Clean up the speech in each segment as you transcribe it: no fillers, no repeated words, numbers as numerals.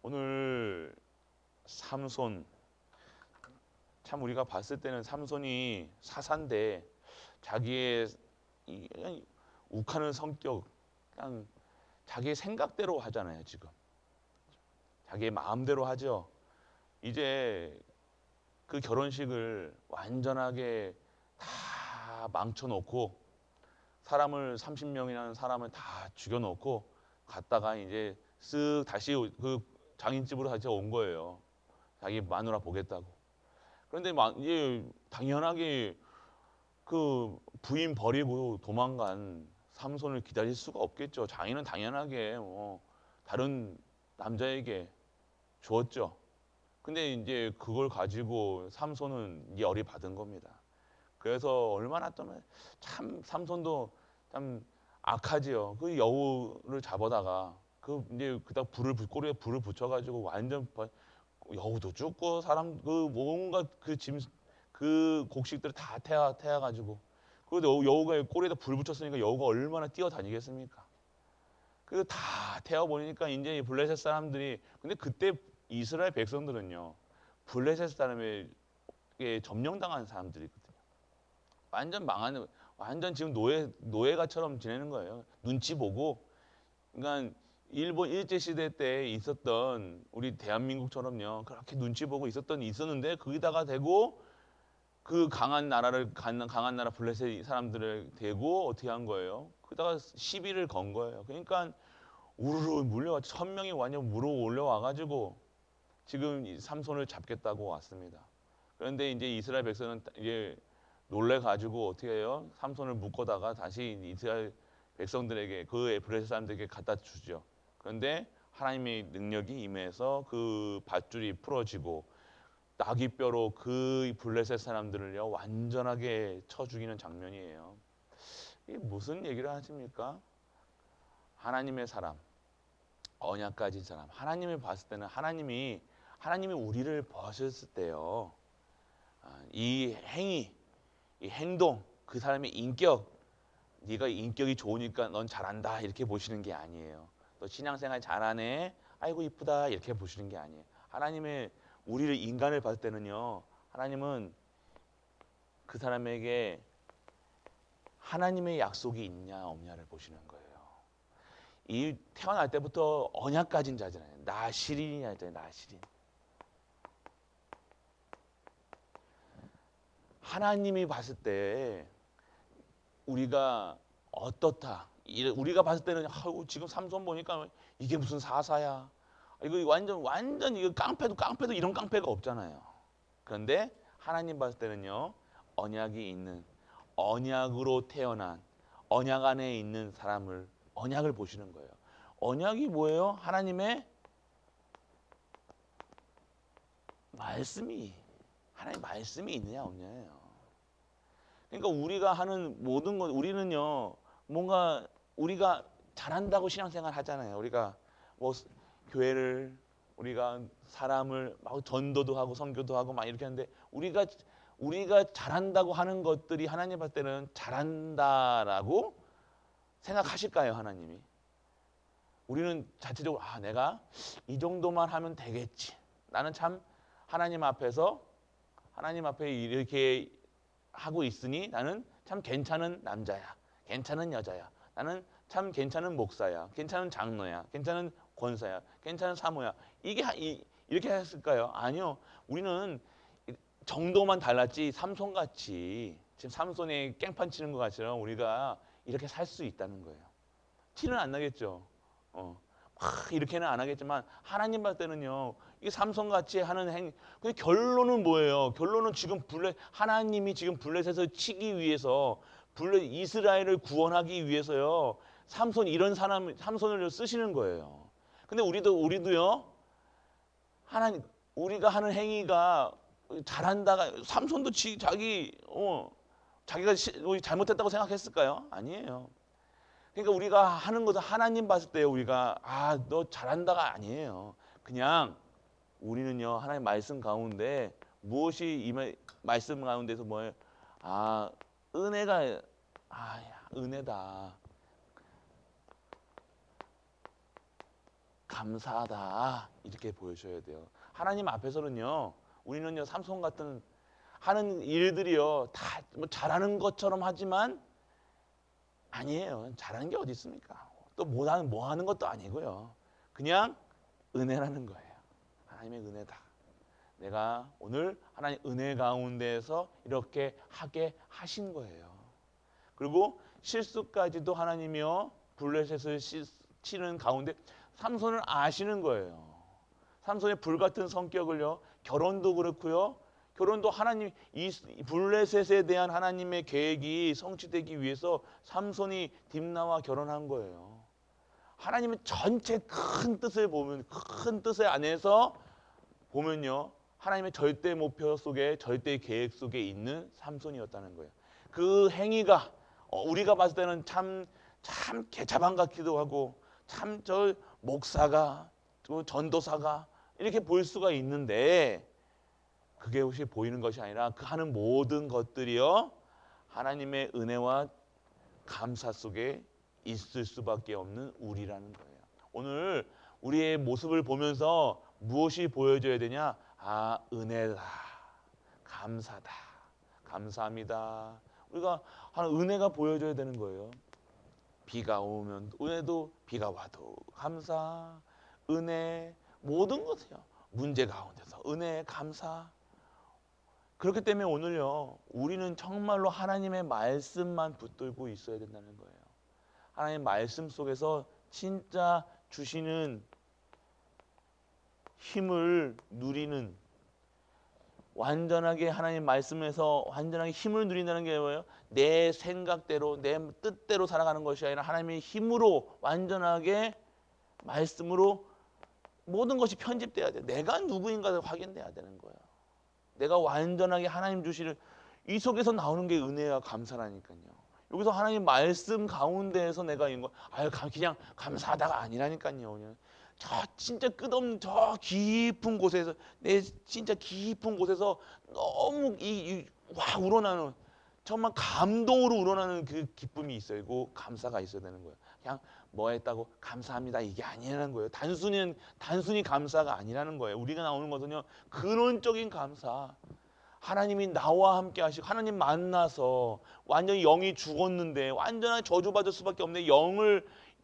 오늘 삼손, 참 우리가 봤을 때는 삼손이 사사인데 자기의 그냥 욱하는 성격, 그냥 자기의 생각대로 하잖아요. 지금 자기의 마음대로 하죠. 이제 그 결혼식을 완전하게 다 망쳐놓고 사람을 30명이라는 사람을 다 죽여놓고 갔다가 이제 쓱 다시 그 장인집으로 다시 온 거예요. 자기 마누라 보겠다고. 그런데 이제 당연하게 그 부인 버리고 도망간 삼손을 기다릴 수가 없겠죠. 장인은 당연하게 다른 남자에게 주었죠. 근데 이제 그걸 가지고 삼손은 열이 받은 겁니다. 그래서 얼마나 참 삼손도 참 악하지요. 그 여우를 잡아다가 그 이제 그다 꼬리에 불을 붙여가지고 완전 여우도 죽고 사람 그 뭔가 그 곡식들 다 태워가지고 그리고 여우가 꼬리에다 불 붙였으니까 여우가 얼마나 뛰어다니겠습니까? 그래서 다 태워버리니까 이제 블레셋 사람들이 근데 그때 이스라엘 백성들은요 블레셋 사람에게 점령당한 사람들이거든요. 완전 망하는 완전 지금 노예가처럼 지내는 거예요. 눈치 보고 그러니까 일본 일제 시대 때 있었던 우리 대한민국처럼요 그렇게 눈치 보고 있었는데 거기다가 대고 그 강한 나라 블레셋 사람들을 대고 어떻게 한 거예요? 그다가 시비를 건 거예요. 그러니까 우르르 물려와 1,000명이 완전 물어 올려와가지고 지금 이 삼손을 잡겠다고 왔습니다. 그런데 이제 이스라엘 백성은 이제 놀래 가지고 어떻게 해요? 삼손을 묶어다가 다시 이스라엘 백성들에게 그 블레셋 사람들에게 갖다 주죠. 그런데 하나님의 능력이 임해서 그 밧줄이 풀어지고 나귀뼈로 그 블레셋 사람들을요 완전하게 쳐 죽이는 장면이에요. 이게 무슨 얘기를 하십니까? 하나님의 사람, 언약 가진 사람. 하나님을 봤을 때는 하나님이 우리를 보셨을 때요. 이 행위, 이 행동, 그 사람의 인격, 네가 인격이 좋으니까 넌 잘한다 이렇게 보시는 게 아니에요. 너 신앙생활 잘하네, 아이고 이쁘다 이렇게 보시는 게 아니에요. 하나님의 우리를 인간을 봤을 때는요, 하나님은 그 사람에게 하나님의 약속이 있냐 없냐를 보시는 거예요. 이 태어날 때부터 언약 가진 자잖아요. 나시린이 하잖아요. 나시린. 하나님이 봤을 때 우리가 어떻다. 우리가 봤을 때는 아이고 지금 삼손 보니까 이게 무슨 사사야. 이거 완전 이거 깡패도 이런 깡패가 없잖아요. 그런데 하나님 봤을 때는요. 언약이 있는 언약으로 태어난 언약 안에 있는 사람을 언약을 보시는 거예요. 언약이 뭐예요? 하나님의 말씀이 하나님 말씀이 있느냐 없냐예요. 그러니까 우리가 하는 모든 것 우리는요 뭔가 우리가 잘한다고 신앙생활 하잖아요. 우리가 뭐 교회를 우리가 사람을 막 전도도 하고 선교도 하고 막 이렇게 하는데 우리가 잘한다고 하는 것들이 하나님 할 때는 잘한다라고 생각하실까요, 하나님이? 우리는 자체적으로 내가 이 정도만 하면 되겠지. 나는 참 하나님 앞에서 하나님 앞에 이렇게 하고 있으니 나는 참 괜찮은 남자야. 괜찮은 여자야. 나는 참 괜찮은 목사야. 괜찮은 장로야. 괜찮은 권사야. 괜찮은 사모야. 이렇게 했을까요? 아니요. 우리는 정도만 달랐지 삼손같이 지금 삼손이 깽판 치는 것 같처럼 우리가 이렇게 살 수 있다는 거예요. 티는 안 나겠죠. 막 이렇게는 안 하겠지만 하나님 볼 때는요. 이게 삼손같이 하는 근데 결론은 뭐예요? 결론은 지금 하나님이 지금 블레셋을 치기 위해서 이스라엘을 구원하기 위해서요. 삼손을 쓰시는 거예요. 근데 우리도요. 우리가 하는 행위가 잘한다가 삼손도 자기가 잘못했다고 생각했을까요? 아니에요. 그러니까 우리가 하는 것은 하나님 봤을 때 우리가 너 잘한다가 아니에요. 그냥 우리는요 하나님 말씀 가운데 무엇이 말씀 가운데서 뭐예요? 은혜가 은혜다. 감사하다 이렇게 보여줘야 돼요. 하나님 앞에서는요, 우리는요 삼손 같은 하는 일들이요 다 뭐 잘하는 것처럼 하지만 아니에요. 잘하는 게 어디 있습니까? 또 뭐 하는 것도 아니고요. 그냥 은혜라는 거예요. 하나님의 은혜다. 내가 오늘 하나님 은혜 가운데에서 이렇게 하게 하신 거예요. 그리고 실수까지도 하나님이요 블레셋을 치는 가운데 삼손을 아시는 거예요. 삼손의 불같은 성격을요 결혼도 그렇고요. 결혼도 하나님 이 블레셋에 대한 하나님의 계획이 성취되기 위해서 삼손이 딥나와 결혼한 거예요. 하나님의 전체 큰 뜻을 보면 큰 뜻의 안에서 보면요. 하나님의 절대 목표 속에 절대 계획 속에 있는 삼손이었다는 거예요. 그 행위가 우리가 봤을 때는 참 개차반 같기도 하고 참 저 목사가 또 전도사가 이렇게 볼 수가 있는데 그게 혹시 보이는 것이 아니라 그 하는 모든 것들이요 하나님의 은혜와 감사 속에 있을 수밖에 없는 우리라는 거예요. 오늘 우리의 모습을 보면서 무엇이 보여줘야 되냐? 아, 은혜다. 감사다. 감사합니다. 우리가 하는 은혜가 보여줘야 되는 거예요. 비가 오면 은혜도, 비가 와도 감사, 은혜, 모든 것이요. 문제 가운데서 은혜, 감사. 그렇기 때문에 오늘요, 우리는 정말로 하나님의 말씀만 붙들고 있어야 된다는 거예요. 하나님의 말씀 속에서 진짜 주시는 힘을 누리는, 완전하게 하나님 말씀에서 완전하게 힘을 누린다는 게 뭐예요? 내 생각대로 내 뜻대로 살아가는 것이 아니라 하나님의 힘으로 완전하게 말씀으로 모든 것이 편집돼야 돼. 내가 누구인가를 확인돼야 되는 거예요. 내가 완전하게 하나님 주시는 이 속에서 나오는 게 은혜와 감사라니까요. 여기서 하나님 말씀 가운데에서 내가 있는 거, 그냥 감사하다가 아니라니까요. 저 진짜 끝없는 저 깊은 곳에서 내 진짜 깊은 곳에서 너무 와 우러나는 정말 감동으로 우러나는 그 기쁨이 있어야 되고 감사가 있어야 되는 거예요. 그냥 뭐 했다고 감사합니다 이게 아니라는 거예요. 단순히 감사가 아니라는 거예요. 우리가 나오는 것은요 근원적인 감사. 하나님이 나와 함께 하시고 하나님 만나서 완전히 영이 죽었는데 완전히 저주받을 수밖에 없는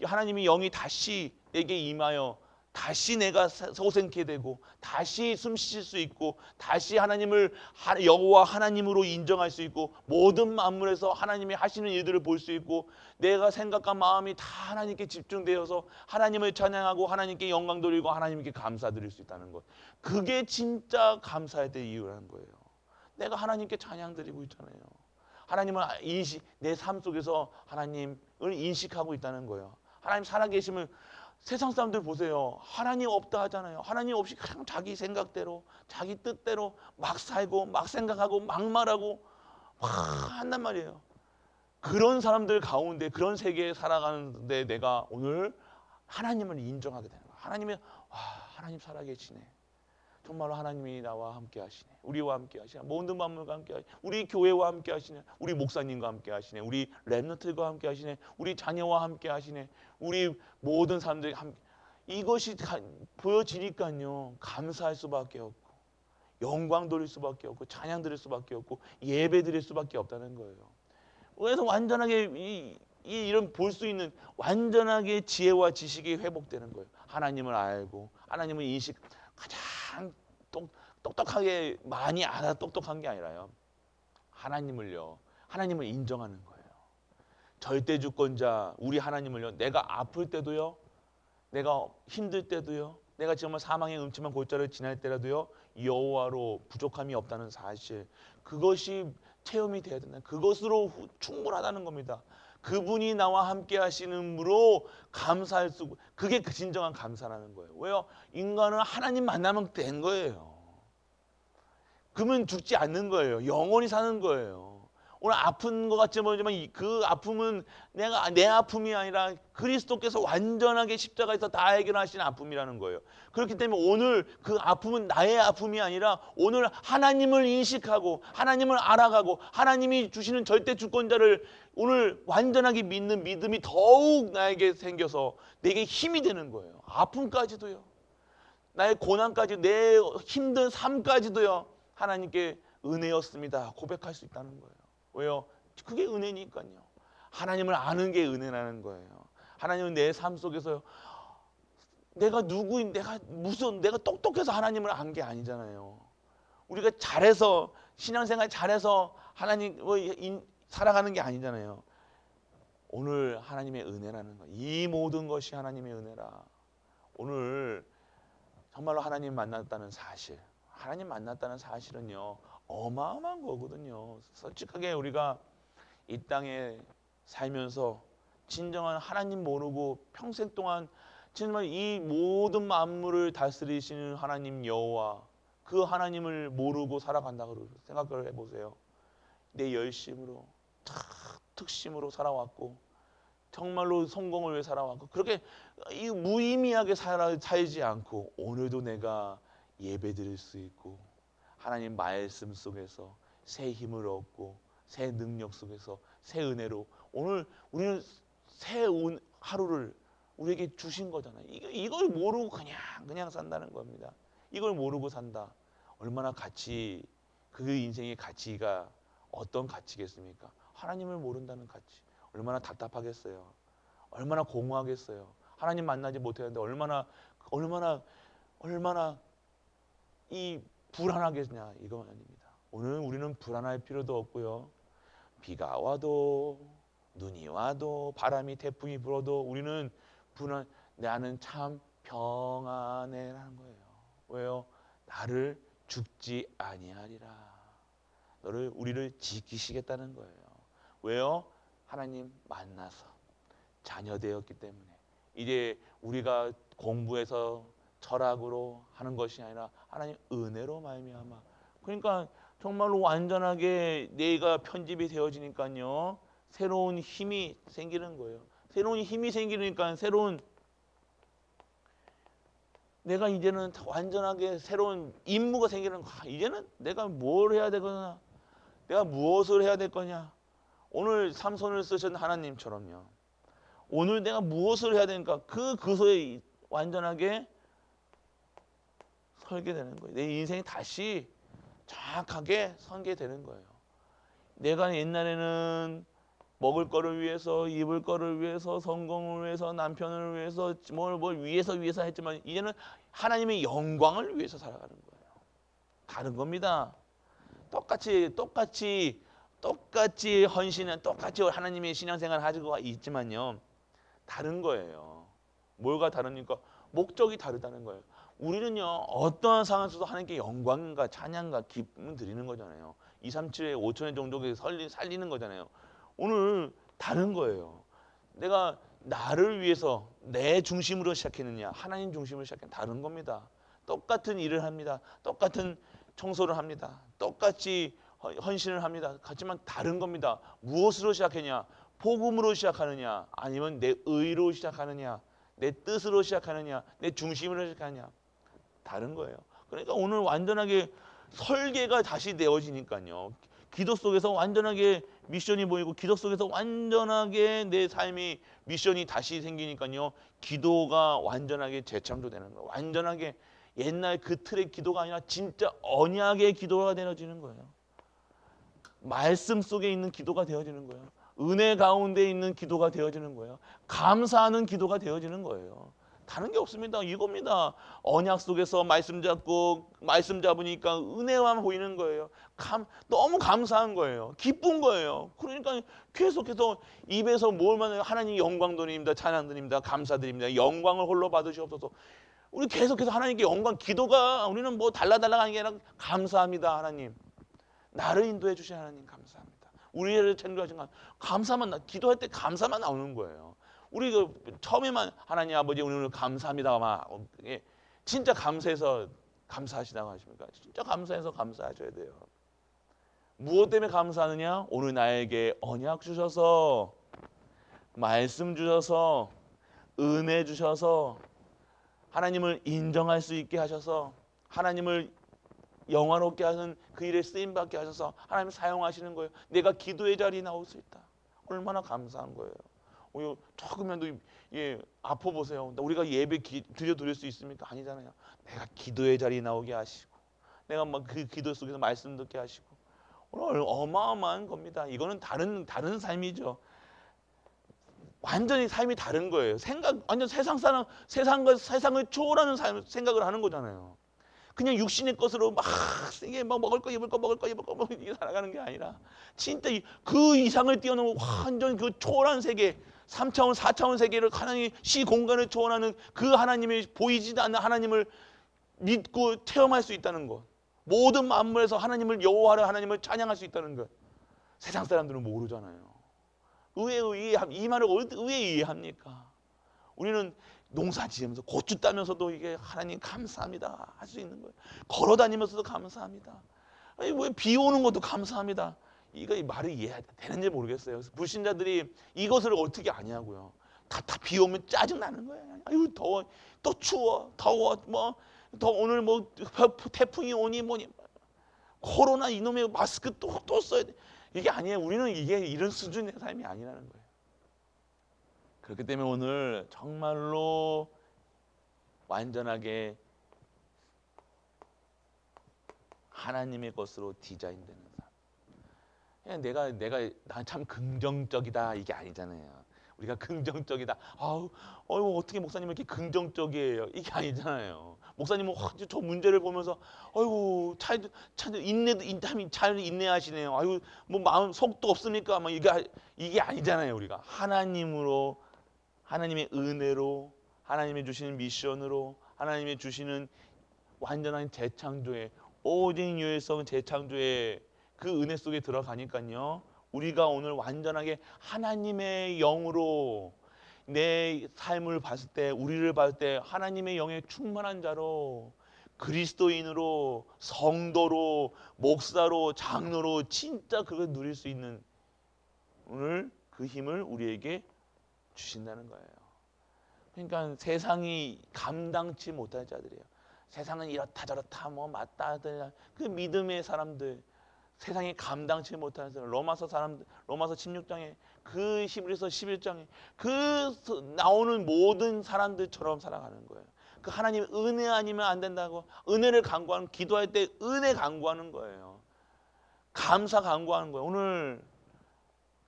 하나님이 영이 다시 내게 임하여 다시 내가 소생케 되고 다시 숨 쉴 수 있고 다시 하나님을 여호와 하나님으로 인정할 수 있고 모든 만물에서 하나님이 하시는 일들을 볼 수 있고 내가 생각과 마음이 다 하나님께 집중되어서 하나님을 찬양하고 하나님께 영광 돌리고 하나님께 감사드릴 수 있다는 것. 그게 진짜 감사해야 될 이유라는 거예요. 내가 하나님께 찬양 드리고 있잖아요. 하나님을 내 삶 속에서 하나님을 인식하고 있다는 거예요. 하나님 살아계심을 세상 사람들 보세요. 하나님 없다 하잖아요. 하나님 없이 그냥 자기 생각대로 자기 뜻대로 막 살고 막 생각하고 막 말하고 막 한단 말이에요. 그런 사람들 가운데 그런 세계에 살아가는데 내가 오늘 하나님을 인정하게 되는 거예요. 하나님 살아계시네. 정말로 하나님이 나와 함께 하시네. 우리와 함께 하시네. 모든 만물과 함께 하시네. 우리 교회와 함께 하시네. 우리 목사님과 함께 하시네. 우리 렘넌트들과 함께 하시네. 우리 자녀와 함께 하시네. 우리 모든 사람들이 함께. 이것이 보여지니까요. 감사할 수밖에 없고 영광 돌릴 수밖에 없고 찬양 드릴 수밖에 없고 예배 드릴 수밖에 없다는 거예요. 그래서 완전하게 이런 볼 수 있는 완전하게 지혜와 지식이 회복되는 거예요. 하나님을 알고 하나님을 인식 가장 똑똑하게 많이 알아 똑똑한 게 아니라요. 하나님을 인정하는 거예요. 절대 주권자 우리 하나님을요. 내가 아플 때도요. 내가 힘들 때도요. 내가 정말 사망의 음침한 골짜기를 지날 때라도요. 여호와로 부족함이 없다는 사실. 그것이 체험이 돼야 된다. 그것으로 충분하다는 겁니다. 그분이 나와 함께 하시는으로 감사할 수, 그게 그 진정한 감사라는 거예요. 왜요? 인간은 하나님 만나면 된 거예요. 그러면 죽지 않는 거예요. 영원히 사는 거예요. 오늘 아픈 것 같지 모르지만 그 아픔은 내 아픔이 아니라 그리스도께서 완전하게 십자가에서 다 해결하신 아픔이라는 거예요. 그렇기 때문에 오늘 그 아픔은 나의 아픔이 아니라 오늘 하나님을 인식하고 하나님을 알아가고 하나님이 주시는 절대 주권자를 오늘 완전하게 믿는 믿음이 더욱 나에게 생겨서 내게 힘이 되는 거예요. 아픔까지도요. 나의 고난까지, 내 힘든 삶까지도요, 하나님께 은혜였습니다 고백할 수 있다는 거예요. 왜요? 그게 은혜니까요. 하나님을 아는 게 은혜라는 거예요. 하나님은 내 삶 속에서 내가 누구인, 내가 똑똑해서 하나님을 안 게 아니잖아요. 우리가 잘해서, 신앙생활 잘해서 하나님을 살아가는 게 아니잖아요. 오늘 하나님의 은혜라는 거, 이 모든 것이 하나님의 은혜라. 오늘 정말로 하나님 만났다는 사실, 하나님 만났다는 사실은요, 어마어마한 거거든요. 솔직하게 우리가 이 땅에 살면서 진정한 하나님 모르고 평생 동안 정말 이 모든 만물을 다스리시는 하나님 여호와, 그 하나님을 모르고 살아간다고 생각을 해보세요. 내 열심으로, 특심으로 살아왔고, 정말로 성공을 위해 살아왔고, 그렇게 무의미하게 살지 않고 오늘도 내가 예배드릴 수 있고, 하나님 말씀 속에서 새 힘을 얻고, 새 능력 속에서 새 은혜로 오늘 우리는 새 하루를 우리에게 주신 거잖아요. 이걸 모르고 그냥 산다는 겁니다. 이걸 모르고 산다. 얼마나 그 인생의 가치가 어떤 가치겠습니까? 하나님을 모른다는 가치. 얼마나 답답하겠어요. 얼마나 공허하겠어요. 하나님 만나지 못했는데 얼마나 이 불안하겠냐, 이건 아닙니다. 오늘 우리는 불안할 필요도 없고요. 비가 와도 눈이 와도 바람이 태풍이 불어도 우리는 나는 참 평안해라는 거예요. 왜요? 나를 죽지 아니하리라. 우리를 지키시겠다는 거예요. 왜요? 하나님 만나서 자녀 되었기 때문에 이제 우리가 공부해서 철학으로 하는 것이 아니라 하나님 은혜로 말미암아. 그러니까 정말로 완전하게 내가 편집이 되어지니까요, 새로운 힘이 생기는 거예요. 새로운 힘이 생기니까 내가 이제는 완전하게 새로운 임무가 생기는 거야. 이제는 내가 뭘 해야 되거나 내가 무엇을 해야 될 거냐. 오늘 삼손을 쓰신 하나님처럼요. 오늘 내가 무엇을 해야 되니까 그 근소에 완전하게 설게 되는 거예요. 내 인생이 다시 정확하게 설게 되는 거예요. 내가 옛날에는 먹을 거를 위해서, 입을 거를 위해서, 성공을 위해서, 남편을 위해서, 뭘 위해서 했지만 이제는 하나님의 영광을 위해서 살아가는 거예요. 다른 겁니다. 똑같이 헌신은 똑같이 하나님의 신앙생활을 하고 있지만요, 다른 거예요. 뭐가 다르니까 목적이 다르다는 거예요. 우리는요, 어떠한 상황 속에서 하나님께 영광과 찬양과 기쁨을 드리는 거잖아요. 2, 3, 7에 5천회 정도 살리는 거잖아요. 오늘 다른 거예요. 내가 나를 위해서 내 중심으로 시작했느냐, 하나님 중심으로 시작했느냐, 다른 겁니다. 똑같은 일을 합니다. 똑같은 청소를 합니다. 똑같이 헌신을 합니다. 하지만 다른 겁니다. 무엇으로 시작했냐? 복음으로 시작하느냐, 아니면 내 의로 시작하느냐, 내 뜻으로 시작하느냐, 내 중심으로 시작하느냐, 다른 거예요. 그러니까 오늘 완전하게 설계가 다시 되어지니까요, 기도 속에서 완전하게 미션이 보이고, 기도 속에서 완전하게 내 삶이 미션이 다시 생기니까요, 기도가 완전하게 재창조되는 거예요. 완전하게 옛날 그 틀의 기도가 아니라 진짜 언약의 기도가 되어지는 거예요. 말씀 속에 있는 기도가 되어지는 거예요. 은혜 가운데 있는 기도가 되어지는 거예요. 감사하는 기도가 되어지는 거예요. 다른 게 없습니다. 이겁니다. 언약 속에서 말씀 잡으니까 은혜만 보이는 거예요. 너무 감사한 거예요. 기쁜 거예요. 그러니까 계속해서 입에서 뭘만 하나님 영광 드립니다. 찬양 드립니다. 감사드립니다. 영광을 홀로 받으시옵소서. 우리 계속해서 하나님께 영광, 기도가 우리는 뭐 달라가는 게 아니라 감사합니다. 하나님. 나를 인도해 주신 하나님 감사합니다. 우리를 창조하신 감사만, 기도할 때 감사만 나오는 거예요. 우리 처음에만 하나님 아버지 오늘 감사합니다. 진짜 감사해서 감사하시다고 하십니까? 진짜 감사해서 감사하셔야 돼요. 무엇 때문에 감사하느냐? 오늘 나에게 언약 주셔서, 말씀 주셔서, 은혜 주셔서, 하나님을 인정할 수 있게 하셔서, 하나님을 영화롭게 하는 그 일에 쓰임받게 하셔서 하나님 사용하시는 거예요. 내가 기도의 자리에 나올 수 있다. 얼마나 감사한 거예요. 조금이라도 아파 보세요. 우리가 예배 드릴 수 있습니까? 아니잖아요. 내가 기도의 자리에 나오게 하시고, 내가 막 그 기도 속에서 말씀 듣게 하시고, 오늘 어마어마한 겁니다. 이거는 다른 삶이죠. 완전히 삶이 다른 거예요. 완전 세상을 초월하는 생각을 하는 거잖아요. 그냥 육신의 것으로 막 세게 막 먹을 거 입을 거 이게 살아가는 게 아니라 진짜 그 이상을 뛰어넘은 완전 그 초월한 세계, 3차원 4차원 세계를 하나님 시공간을 초월하는 그 하나님의 보이지도 않는 하나님을 믿고 체험할 수 있다는 것, 모든 만물에서 하나님을 여호와를 하나님을 찬양할 수 있다는 것, 세상 사람들은 모르잖아요. 이 말을 왜 이해합니까? 우리는 농사 지으면서 고추 따면서도 이게 하나님 감사합니다 할 수 있는 거예요. 걸어 다니면서도 감사합니다. 아니, 왜 비 오는 것도 감사합니다. 이 말이 이해되는지 모르겠어요. 불신자들이 이것을 어떻게 아냐고요. 다 비 오면 짜증 나는 거예요. 아유 더워, 또 추워, 더워, 오늘 태풍이 오니 뭐니, 코로나 이놈의 마스크 또 써야 돼. 이게 아니에요. 우리는 이런 수준의 삶이 아니라는 거예요. 그렇기 때문에 오늘 정말로 완전하게 하나님의 것으로 디자인되는 삶. 난 참 긍정적이다 이게 아니잖아요. 우리가 긍정적이다. 어떻게 목사님은 이렇게 긍정적이에요? 이게 아니잖아요. 목사님은 저 문제를 보면서 잘 인내하시네요. 마음 속도 없습니까? 이게 아니잖아요. 우리가 하나님의 은혜로, 하나님이 주시는 미션으로, 하나님이 주시는 완전한 재창조의, 오직 유일성 재창조의 그 은혜 속에 들어가니까요. 우리가 오늘 완전하게 하나님의 영으로 내 삶을 봤을 때, 우리를 봤을 때 하나님의 영에 충만한 자로, 그리스도인으로, 성도로, 목사로, 장로로 진짜 그걸 누릴 수 있는 오늘 그 힘을 우리에게 주신다는 거예요. 그러니까 세상이 감당치 못할 자들이에요. 세상은 이렇다 저렇다 맞다 그 믿음의 사람들, 세상이 감당치 못하는 사람, 로마서 16장에 그 히브리서 11장에 그 나오는 모든 사람들처럼 살아가는 거예요. 그 하나님 은혜 아니면 안 된다고, 은혜를 간구하는, 기도할 때 은혜 간구하는 거예요. 감사 간구하는 거예요.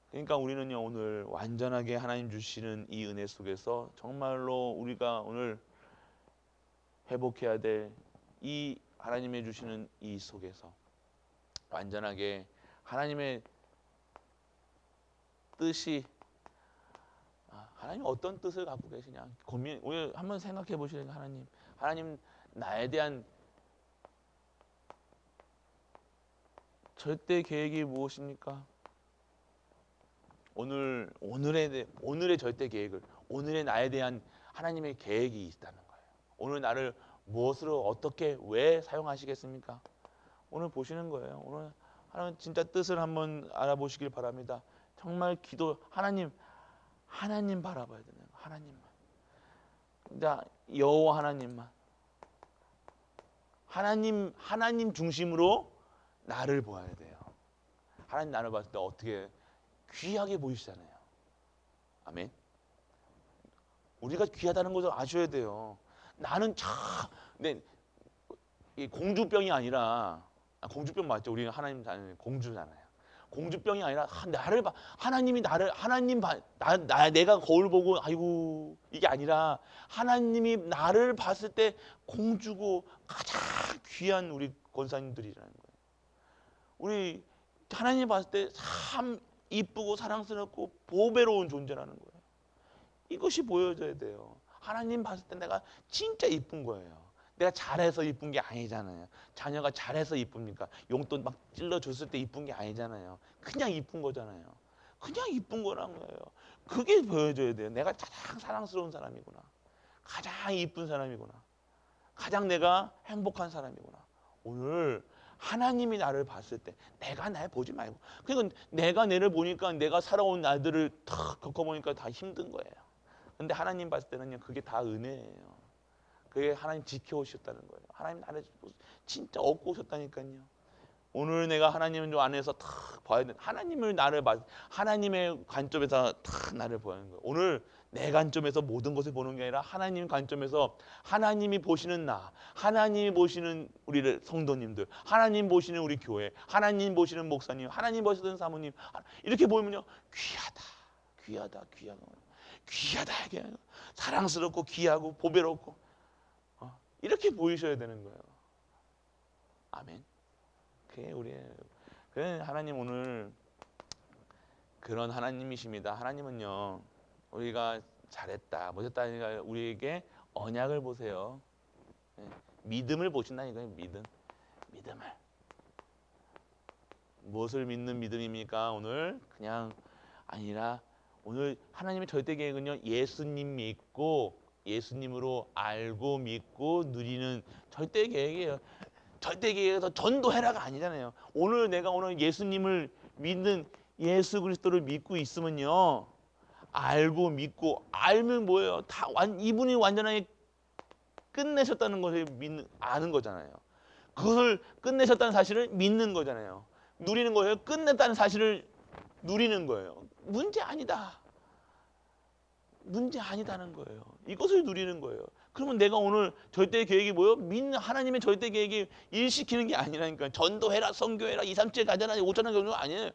그러니까 우리는요, 오늘 완전하게 하나님 주시는 이 은혜 속에서 정말로 우리가 오늘 회복해야 될 이 하나님의 주시는 이 속에서 완전하게 하나님의 뜻이, 하나님 어떤 뜻을 갖고 계시냐 우리 한번 생각해 보시는, 하나님 나에 대한 절대 계획이 무엇입니까? 오늘의 절대 계획을, 오늘의 나에 대한 하나님의 계획이 있다는 거예요. 오늘 나를 무엇으로 어떻게 왜 사용하시겠습니까? 오늘 보시는 거예요. 오늘 하나님 진짜 뜻을 한번 알아보시길 바랍니다. 정말 하나님 바라봐야 되는 거예요. 하나님만. 진짜 여호와 하나님만. 하나님 중심으로 나를 보아야 돼요. 하나님 나를 봤을 때 어떻게 귀하게 보이시잖아요. 아멘. 우리가 귀하다는 것을 아셔야 돼요. 나는 이 공주병이 아니라, 공주병 맞죠? 우리는 하나님 공주잖아요. 공주병이 아니라 내가 거울 보고 아이고 이게 아니라 하나님이 나를 봤을 때 공주고 가장 귀한 우리 권사님들이라는 거예요. 우리 하나님 봤을 때 참 이쁘고 사랑스럽고 보배로운 존재라는 거예요. 이것이 보여져야 돼요. 하나님 봤을 때 내가 진짜 이쁜 거예요. 내가 잘해서 이쁜 게 아니잖아요. 자녀가 잘해서 이쁩니까? 용돈 막 찔러줬을 때 이쁜 게 아니잖아요. 그냥 이쁜 거잖아요. 그냥 이쁜 거란 거예요. 그게 보여줘야 돼요. 내가 가장 사랑스러운 사람이구나. 가장 이쁜 사람이구나. 가장 내가 행복한 사람이구나. 오늘 하나님이 나를 봤을 때 내가 날 보지 말고, 그러니까 내가 내를 보니까 내가 살아온 날들을 탁 겪어보니까 다 힘든 거예요. 근데 하나님 봤을 때는요, 그게 다 은혜예요. 그게 하나님 지켜오셨다는 거예요. 하나님 나를 진짜 얻고 오셨다니까요. 오늘 내가 하나님 안에서 탁 봐야 돼. 하나님을 나를 봐, 하나님의 관점에서 탁 나를 보는 거예요. 오늘 내 관점에서 모든 것을 보는 게 아니라 하나님 관점에서 하나님이 보시는 나, 하나님이 보시는 우리를 성도님들, 하나님 보시는 우리 교회, 하나님 보시는 목사님, 하나님 보시는 사모님, 이렇게 보면요, 귀하다, 귀하다, 귀하다, 귀하다, 이게 사랑스럽고 귀하고 보배롭고 이렇게 보이셔야 되는 거예요. 아멘. 그게 우리의, 그래 하나님 오늘 그런 하나님이십니다. 하나님은요, 우리가 잘했다, 못했다 하니까 우리에게 언약을 보세요. 믿음을 보신다니까요. 믿음을. 무엇을 믿는 믿음입니까? 오늘 그냥 아니라 오늘 하나님의 절대 계획은요, 예수님 믿고 예수님으로 알고 믿고 누리는 절대 계획이에요. 절대 계획에서 전도해라가 아니잖아요. 오늘 내가 오늘 예수님을 믿는, 예수 그리스도를 믿고 있으면요, 알고 믿고, 알면 뭐예요? 이분이 완전하게 끝내셨다는 것을 아는 거잖아요. 그것을 끝내셨다는 사실을 믿는 거잖아요. 누리는 거예요. 끝냈다는 사실을 누리는 거예요. 문제 아니다. 문제 아니다는 거예요. 이것을 누리는 거예요. 그러면 내가 오늘 절대 계획이 뭐예요? 믿는 하나님의 절대 계획이 일시키는 게 아니라니까. 전도해라, 선교해라, 2, 3, 7 가잖아, 5천원 정도 아니에요.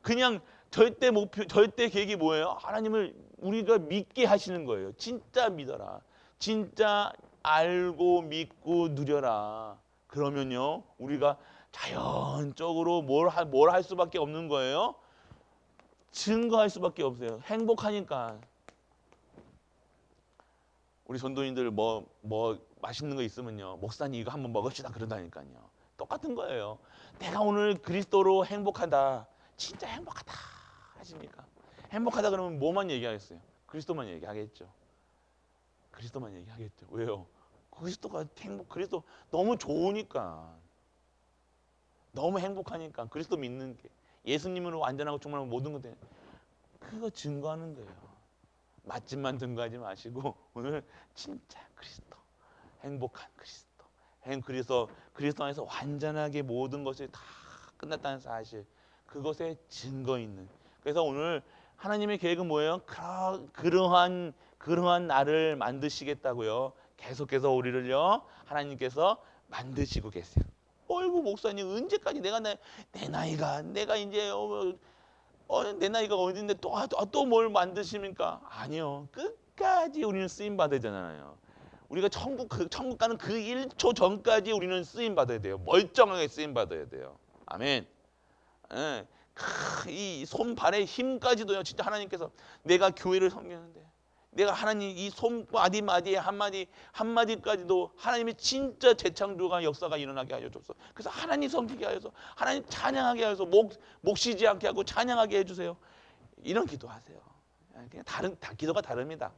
그냥 절대 목표, 절대 계획이 뭐예요? 하나님을 우리가 믿게 하시는 거예요. 진짜 믿어라. 진짜 알고 믿고 누려라. 그러면요, 우리가 자연적으로 뭘 할 수밖에 없는 거예요? 증거할 수밖에 없어요. 행복하니까. 우리 전도인들 뭐 맛있는 거 있으면요, 목사님 이거 한번 먹읍시다 그런다니까요. 똑같은 거예요. 내가 오늘 그리스도로 행복하다, 진짜 행복하다 하십니까? 행복하다 그러면 뭐만 얘기하겠어요? 그리스도만 얘기하겠죠. 그리스도만 얘기하겠죠. 왜요? 그리스도가 그리스도 너무 좋으니까, 너무 행복하니까, 그리스도 믿는 게, 예수님으로 완전하고 정말 모든 것 때문에 그거 증거하는 거예요. 맛집만 증거하지 마시고 오늘 진짜 그리스도, 행복한 그리스도, 그리스도 안에서 완전하게 모든 것이 다 끝났다는 사실, 그것에 증거 있는. 그래서 오늘 하나님의 계획은 뭐예요? 그러한 나를 만드시겠다고요. 계속해서 우리를요, 하나님께서 만드시고 계세요. 어이구 목사님, 언제까지 내가 내 나이가, 내가 이제 내 나이가 어딘데 또 뭘 만드십니까? 아니요. 끝까지 우리는 쓰임 받아야 되잖아요. 우리가 천국 가는 그 1초 전까지 우리는 쓰임 받아야 돼요. 멀쩡하게 쓰임 받아야 돼요. 아멘. 예. 이 손발의 힘까지도요, 진짜 하나님께서, 내가 교회를 섬기는데 내가 하나님 이 손마디 한마디까지도 하나님의 진짜 재창조가 역사가 일어나게 하여 줬어. 그래서 하나님 섬기게 하여서, 하나님 찬양하게 하여서, 목 쉬지 않게 하고 찬양하게 해주세요. 이런 기도하세요. 그냥 기도가 다릅니다.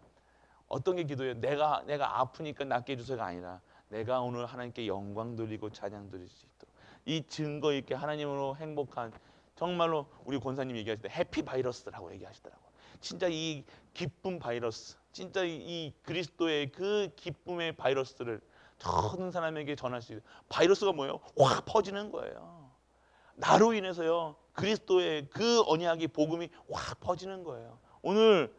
어떤 게 기도예요? 내가 아프니까 낫게 해주세요가 아니라, 내가 오늘 하나님께 영광 돌리고 찬양 드릴 수 있도록, 이 증거 있게 하나님으로 행복한, 정말로 우리 권사님 얘기하실 때 해피 바이러스라고 얘기하시더라고요. 진짜 이 기쁨 바이러스, 진짜 이 그리스도의 그 기쁨의 바이러스를 모든 사람에게 전할 수 있는 바이러스가 뭐예요? 확 퍼지는 거예요. 나로 인해서요, 그리스도의 그 언약이, 복음이 확 퍼지는 거예요. 오늘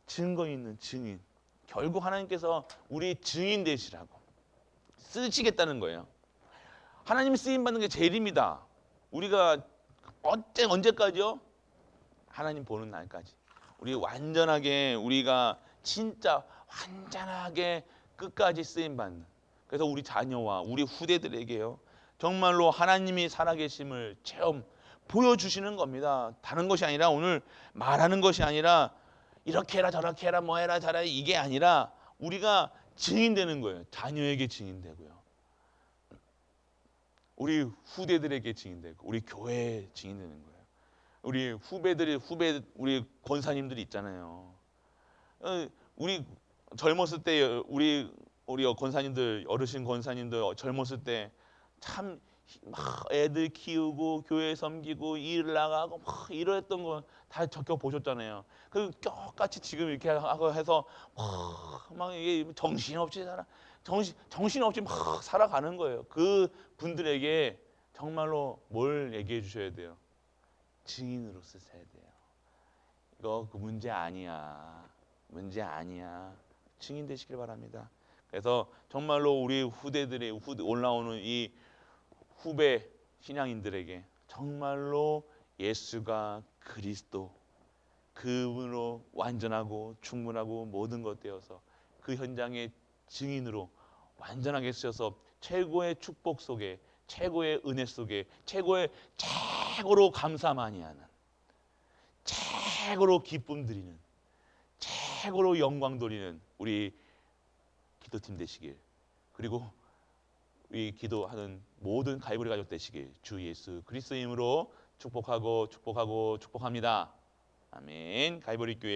증거 있는 증인, 결국 하나님께서 우리 증인 되시라고 쓰시겠다는 거예요. 하나님 쓰임 받는 게 제일입니다. 우리가 언제까지요? 하나님 보는 날까지. 우리 완전하게, 우리가 진짜 완전하게 끝까지 쓰임 받는. 그래서 우리 자녀와 우리 후대들에게요, 정말로 하나님이 살아계심을 체험 보여주시는 겁니다. 다른 것이 아니라, 오늘 말하는 것이 아니라 이렇게 해라 저렇게 해라 뭐 해라 잘해라 이게 아니라, 우리가 증인되는 거예요. 자녀에게 증인되고요, 우리 후대들에게 증인되고, 우리 교회에 증인되는 거예요. 우리 우리 권사님들이 있잖아요. 우리 젊었을 때 우리 권사님들, 어르신 권사님들 젊었을 때 참 막 애들 키우고 교회 섬기고 일 나가고 막 이랬던 거 다 적혀 보셨잖아요. 그 똑같이 지금 이렇게 하고 해서 막 이게 정신없이 정신없이 막 살아가는 거예요. 그 분들에게 정말로 뭘 얘기해 주셔야 돼요? 증인으로서 써야 돼요. 이거 그 문제 아니야. 문제 아니야. 증인 되시길 바랍니다. 그래서 정말로 우리 후대들의 올라오는 이 후배 신앙인들에게 정말로 예수가 그리스도 그분으로 완전하고 충분하고 모든 것 되어서 그 현장의 증인으로 완전하게 쓰셔서 최고의 축복 속에 최고의 은혜 속에 최고로 감사 많이 하는 최고로 기쁨 드리는 최고로 영광 돌리는 우리 기도팀 되시길, 그리고 우리 기도하는 모든 가이브리 가족 되시길 주 예수 그리스도의 이름으로 축복합니다. 아멘. 가이브리 교회